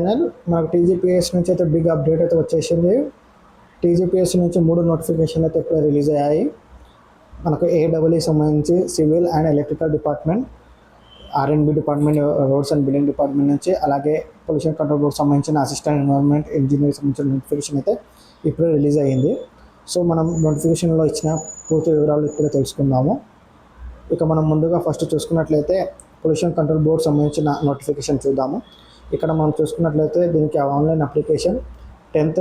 Channel. మనకు TGPS నుంచి అయితే బిగ్ అప్డేట్ అయితే వచ్చేసింది. టీజీపీఎస్ నుంచి 3 నోటిఫికేషన్లు అయితే ఇప్పుడు రిలీజ్ అయ్యాయి. మనకు ఏడబ్ల్యూఈ సంబంధించి సివిల్ అండ్ ఎలక్ట్రికల్ డిపార్ట్మెంట్, ఆర్ఎండ్బి department, roads and building department నుంచి, అలాగే పొల్యూషన్ కంట్రోల్ బోర్డ్ సంబంధించిన అసిస్టెంట్ ఎన్విరాన్మెంట్ ఇంజనీర్ సంబంధించిన నోటిఫికేషన్ అయితే ఇప్పుడే రిలీజ్ అయ్యింది. సో మనం నోటిఫికేషన్లో ఇచ్చిన పూర్తి వివరాలు ఇప్పుడే తెలుసుకుందాము. ఇక మనం ముందుగా ఫస్ట్ చూసుకున్నట్లయితే పొల్యూషన్ కంట్రోల్ బోర్డ్ సంబంధించిన నోటిఫికేషన్ చూద్దాము. ఇక్కడ మనం చూసుకున్నట్లయితే దీనికి ఆన్లైన్ అప్లికేషన్ 10th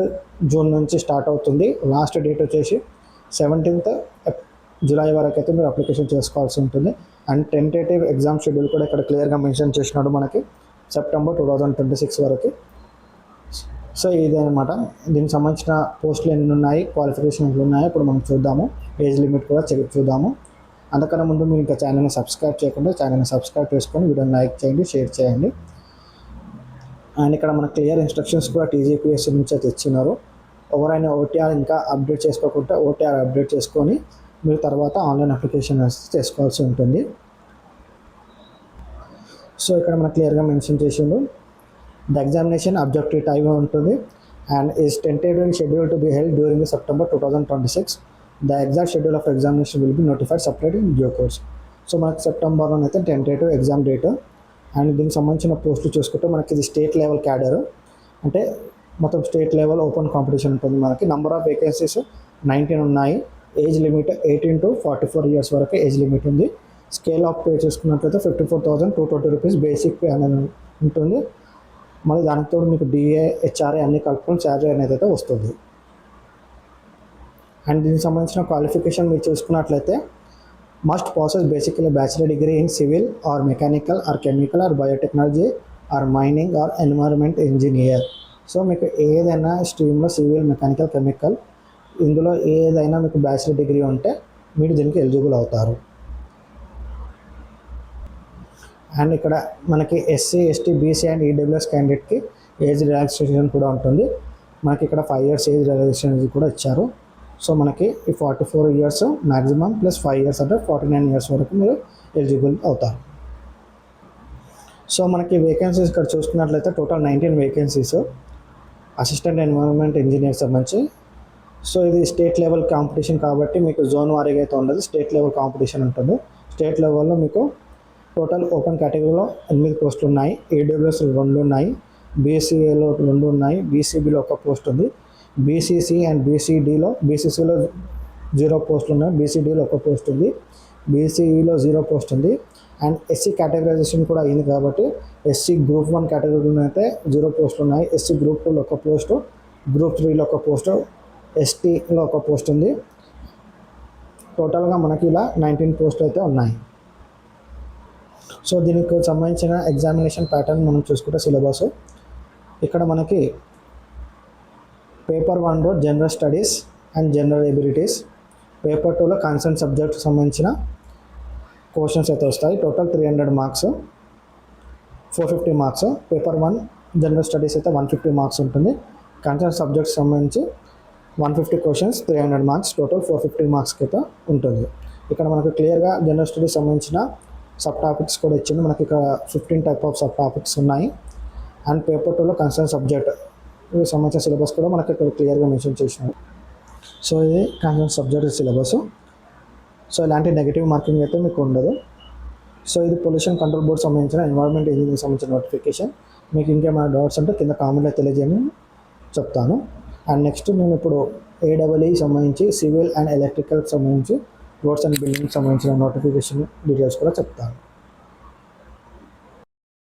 జూన్ నుంచి స్టార్ట్ అవుతుంది. లాస్ట్ డేట్ వచ్చేసి 17th జూలై వరకు అయితే మీరు అప్లికేషన్ చేసుకోవాల్సి ఉంటుంది. అండ్ టెంటేటివ్ ఎగ్జామ్ షెడ్యూల్ కూడా ఇక్కడ క్లియర్గా మెన్షన్ చేసినాడు మనకి సెప్టెంబర్ 2026 వరకు. సో ఇదేనమాట. దీనికి సంబంధించిన పోస్టులు ఎన్ని ఉన్నాయి, క్వాలిఫికేషన్ ఎన్ని ఉన్నాయో ఇప్పుడు మనం చూద్దాము. ఏజ్ లిమిట్ కూడా చూద్దాము. అందుకన్నా ముందు మీరు ఇంకా ఛానల్ని సబ్స్క్రైబ్ చేయకుండా ఛానల్ని సబ్స్క్రైబ్ చేసుకొని వీడియోని లైక్ చేయండి, షేర్ చేయండి. అండ్ ఇక్కడ మన క్లియర్ ఇన్స్ట్రక్షన్స్ కూడా టీజీపీఎస్ నుంచి అయితే ఇచ్చినారు. ఎవరైనా ఓటీఆర్ ఇంకా అప్డేట్ చేసుకోకుండా ఓటీఆర్ అప్డేట్ చేసుకొని మీరు తర్వాత ఆన్లైన్ అప్లికేషన్ చేసుకోవాల్సి ఉంటుంది. సో ఇక్కడ మనకు క్లియర్గా మెన్షన్ చేసిండు. ద ఎగ్జామినేషన్ అబ్జెక్టివ్ టైమ్ ఉంటుంది and is tentatively schedule to be held during September 2026. The exact schedule of examination will be notified separate in due course. So మనకి సెప్టెంబర్లో అయితే టెంటేటివ్ ఎగ్జామ్ డేట్. అండ్ దీనికి సంబంధించిన పోస్టులు చూసుకుంటే మనకి ఇది స్టేట్ లెవెల్ క్యాడర్, అంటే మొత్తం స్టేట్ లెవెల్ ఓపెన్ కాంపిటీషన్ ఉంటుంది. మనకి నెంబర్ ఆఫ్ వేకెన్సీస్ 19 ఉన్నాయి. ఏజ్ లిమిట్ 18 to 44 ఇయర్స్ వరకు ఏజ్ లిమిట్ ఉంది. స్కేల్ ఆఫ్ పే చూసుకున్నట్లయితే 54,220 రూపీస్ బేసిక్ పే అనేది ఉంటుంది. మళ్ళీ దానితో మీకు డిఏ, హెచ్ఆర్ఏ అన్ని కలుపుకొని శాలరీ అనేది అయితే వస్తుంది. అండ్ దీనికి సంబంధించిన క్వాలిఫికేషన్ మీరు చూసుకున్నట్లయితే must process basically bachelor degree in civil or mechanical or chemical or biotechnology or mining or environment engineer. So మీకు ఏదైనా స్ట్రీమ్లో సివిల్, మెకానికల్, కెమికల్ ఇందులో ఏదైనా మీకు బ్యాచిలర్ డిగ్రీ ఉంటే మీరు దీనికి ఎలిజిబుల్ అవుతారు. అండ్ ఇక్కడ మనకి SC, ST, BC and EWS క్యాండిడేట్కి ఏజ్ రిలాక్సేషన్ కూడా ఉంటుంది. మనకి ఇక్కడ 5 years ఏజ్ రిలాక్సేషన్ కూడా ఇచ్చారు. సో మనకి ఈ 44 years మ్యాక్సిమం ప్లస్ 5 years అంటే 49 years వరకు మీరు ఎలిజిబుల్ అవుతారు. సో మనకి వేకెన్సీస్ ఇక్కడ చూసుకున్నట్లయితే total 19 vacancies assistant environment engineer సంబంధించి. సో ఇది స్టేట్ లెవెల్ కాంపిటీషన్ కాబట్టి మీకు జోన్ వారీగా అయితే ఉండదు, స్టేట్ లెవెల్ కాంపిటీషన్ ఉంటుంది. స్టేట్ లెవెల్లో మీకు టోటల్ ఓపెన్ కేటగిరీలో 8 పోస్టులు ఉన్నాయి. ఈడబ్ల్యూఎస్ 2 ఉన్నాయి, బీసీఏలో 2 ఉన్నాయి, బీసీబీలో 1 పోస్ట్ ఉంది, బీసీసీ అండ్ బీసీడీలో 0 పోస్టులు ఉన్నాయి, బీసీడీలో 1 పోస్ట్ ఉంది, బీసీఈలో 0 పోస్ట్ ఉంది. అండ్ ఎస్సీ కేటగరైజేషన్ కూడా అయింది కాబట్టి ఎస్సీ గ్రూప్ 1 కేటగిరీలో అయితే 0 పోస్టులు ఉన్నాయి, ఎస్సీ గ్రూప్ 2లో 1 పోస్టు, గ్రూప్ 3లో 1 పోస్టు, ఎస్టీలో 1 పోస్ట్ ఉంది. టోటల్గా మనకి ఇలా 19 పోస్టులు అయితే ఉన్నాయి. సో దీనికి సంబంధించిన ఎగ్జామినేషన్ ప్యాటర్న్ మనం చూసుకుంటే సిలబస్ ఇక్కడ మనకి పేపర్ 1లో general studies and general abilities, paper 2లో కన్సర్న్ సబ్జెక్ట్కి సంబంధించిన క్వశ్చన్స్ అయితే వస్తాయి. Total 300 marks, 450 marks. Paper 1 general studies అయితే 150 మార్క్స్ ఉంటుంది. కన్సర్న్ సబ్జెక్ట్కి సంబంధించి 150 క్వశ్చన్స్, 300 మార్క్స్, టోటల్ 450 మార్క్స్కి అయితే ఉంటుంది. ఇక్కడ మనకు క్లియర్గా జనరల్ స్టడీస్ సంబంధించిన సబ్ టాపిక్స్ కూడా ఇచ్చింది. మనకి ఇక్కడ 15 టైప్ ఆఫ్ సబ్ టాపిక్స్ ఉన్నాయి. అండ్ పేపర్ 2లో కన్సర్న్ సబ్జెక్ట్ సంబంధించిన సిలబస్ కూడా మనకి ఇక్కడ క్లియర్గా మెన్షన్ చేసినారు. సో ఇది కన్సర్న్ సబ్జెక్ట్ సిలబస్. సో ఇలాంటి నెగిటివ్ మార్కింగ్ అయితే మీకు ఉండదు. సో ఇది పొల్యూషన్ కంట్రోల్ బోర్డ్ సంబంధించిన ఎన్విరాన్మెంట్ ఇంజనీరింగ్ సంబంధించిన నోటిఫికేషన్. మీకు ఇంకేమైనా డౌట్స్ ఉంటే కింద కామెంట్లో తెలియజేయని చెప్తాను. అండ్ నెక్స్ట్ నేను ఇప్పుడు ఏడబ్ల్యూఈ సంబంధించి సివిల్ అండ్ ఎలక్ట్రికల్ సంబంధించి రోడ్స్ అండ్ బిల్డింగ్ సంబంధించిన నోటిఫికేషన్ డీటెయిల్స్ కూడా చెప్తాను.